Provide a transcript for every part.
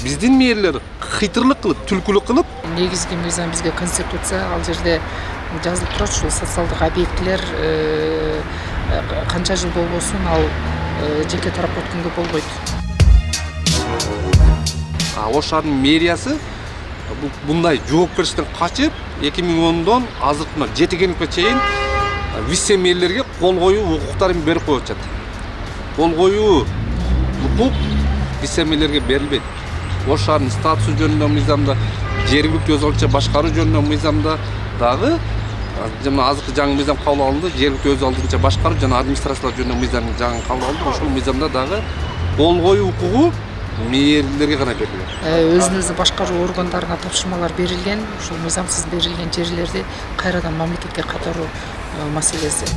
биздин мэрлер кыйтырлык кылып, түлкүлүк кылып, негизги мыйзам бизге конституция, ал жерде жазылып турат, ушул социалдык объектилер канча жыл болбосун ал жеке тарапка өткөнгө болбойт. Ош шаарынын мэриясы bunday жоопкерчиликтен качып 2010дон азыркы жетегенге чейин вице-мэрлерге кол коюу укуктарын берип коюп атат. Кол коюу укук вице-мэрлерге берилбейт. Ош шаарынын статусу жөнүндө мыйзамда, жергиликтүү өз алдынча башкаруу жөнүндө мыйзамда дагы жана азыркы жаңы мыйзам кабыл алынды, жергиликтүү өз алдынча башкаруу жана администрациялар жөнүндө мыйзам жаңы кабыл алынды. Ошол мыйзамда дагы кол коюу укугу мэрлерге гана берилген. Өзүн өзү башкаруу органдарына тапшырмалар берилген, ушул мыйзамсыз берилген жерлерди кайрадан мамлекетке кайтаруу маселеси.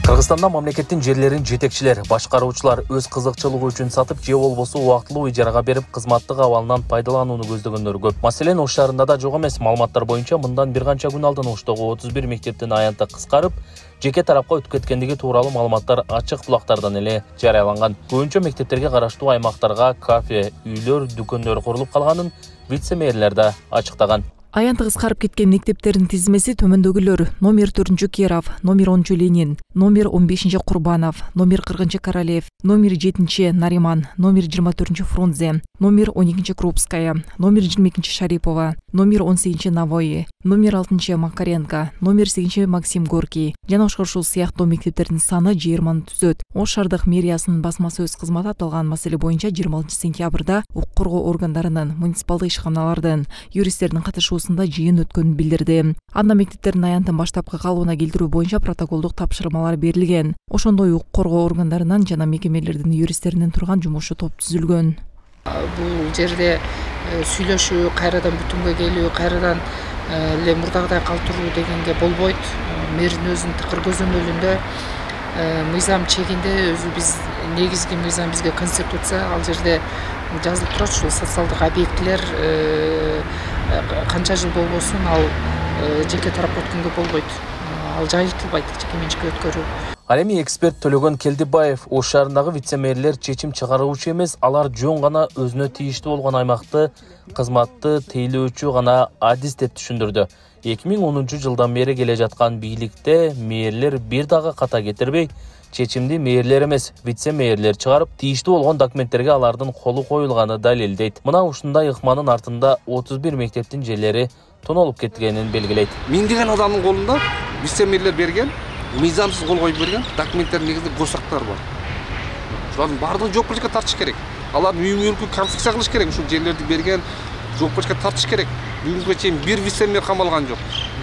Кыргызстанда мамлекеттин жерлерин жетекчилер, башкаруучулар өз кызыкчылыгы үчүн сатып, же болбосо убактылуу ижарага берип, кызматтык абалынан пайдаланууну көздөгөндөр көп. Маселен, Ош шаарында да жок эмес. Маалыматтар боюнча, мындан бир канча күн алдын Оштогу 31 мектептин аянты кыскарып, жеке тарапка өтүп кеткендиги тууралуу маалыматтар ачык булактардан эле жарыяланган. Көбүнчө мектептерге караштуу аймактарга кафе, үйлөр, дүкөндөр курулуп калганын вице-мэрлер да ачыктаган. Аянты кыскарып кеткен мектептердин тизмеси төмөндөгүлөр: номер 4 Керов, номер 10 Ленин, номер 15 Курбанов, номер 40 Королев, номер 7 Нариман, номер 24 Фрунзе, номер 12 Крупская, номер 22 Шарипова, номер 18 Навои, номер 6 Макаренко, номер 8 Максим Горький. Жана ушул сыяктуу мектептердин саны 20 түзөт. Ош шаардык мэриясынын басма сөз кызматы аталган маселе боюнча 20 сентябрда укук коргоо органдарынын, муниципалдык ишканалардын, юристтердин катышуусунда жыйын өткөнүн билдирди. Анда мектептердин аянтын баштапкы калыбына келтирүү боюнча протоколдук тапшырмалар берилген. Ошондой укук коргоо органдарынан жана мекемелердин юристтеринен турган жумушчу топ түзүлгөн. Бул жерде сүйлөшүү, кайрадан бүтүнгө келүү, кайрадан эле мурдагыдай калтыруу дегенге болбойт. Мэрдин өзүнүн тыкыр көзөмөлүндө мыйзам чегинде өзү биз негизги мыйзам бизге конституция, ал жерде жазылып турат, ушул социалдык объектилер канча жыл болбосун ал жеке тарапка өткөнгө болбойт. Ал жайылтылбайт жеке менчикке өткөрүү. Ал эми эксперт Төлөгөн Келдибаев Ош шаарындагы вице-мэрлер чечим чыгаруучу эмес, алар жөн гана өзүнө тийиштүү болгон аймакты кызматты тейлөөчү гана адис деп түшүндүрдү. 2010 жылдан бери келе жаткан бийликте мэрлер бир дагы ката кетирбей, чечимди мэрлер эмес, вице-мэрлер чыгарып, тийиштүү болгон документтерге алардын колу коюлганы далилдейт. Мына ушундай ыкманын артында 31 мектептин жерлери тонолуп кеткенин белгилейт. Миңдеген адамдын колунда вице-мэрлер берген, мыйзамсыз кол коюп берген документтердин негизинде госактар бар. Ушулардын баардыгын жоопкерчиликке тартыш керек. Алар үй-мүлкү конфискация кылыш керек. Ушул жерлерди берген жоопкерчиликке тартыш керек. Бүгүнкү чейин бир вице-мэр камалган жок,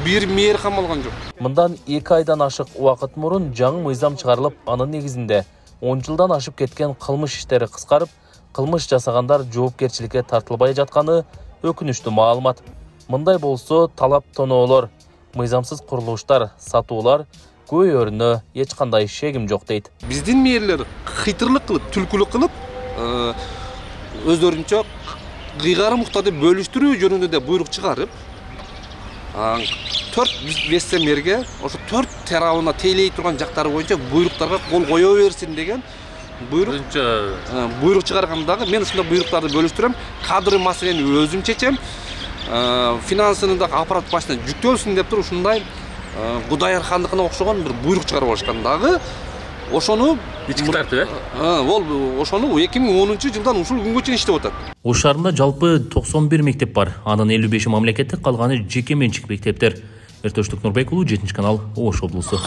бир мэр камалган жок. Мындан 2 айдан ашык убакыт мурун жаңы мыйзам чыгарылып, анын негизинде 10 жылдан ашып кеткен кылмыш иштери кыскарып, кылмыш жасагандар жоопкерчиликке тартылбай жатканы өкүнүчтүү маалымат. Мындай болсо талап тоноолор, мыйзамсыз курулуштар, сатуулар көйөрүнө эч кандай шегим жок дейт. Биздин мэрлер кыйтырлык кылып, түлкүлүк кылып, өздөрүнчө кыйгары муктарды бөлүштүрүү жөнүндө да буйрук чыгарып, 4 вице-мэрге ошо 4 тарабына тейлей турган жактары боюнча буйруктарга кол кое берсин деген буйрук чыгарган дагы. Мен ушундай буйруктарды бөлүштүрөм, кадр маселени өзүм чечем, финансыны да аппарат башына жүктөлсүн деп туруп ушундай Кудайыр хандыкына окшогон бир буйрук чыгарып алышкан дагы. Ошону ички тартып, ошону 2010 жылдан ушул күнгө чейин иштеп атат. Ош шаарында жалпы 91 мектеп бар. Анын 55 мамлекеттик, калганы жеке менчик мектептер. Эртөштүк Нурбек уулу, 7 канал, Ош облусу.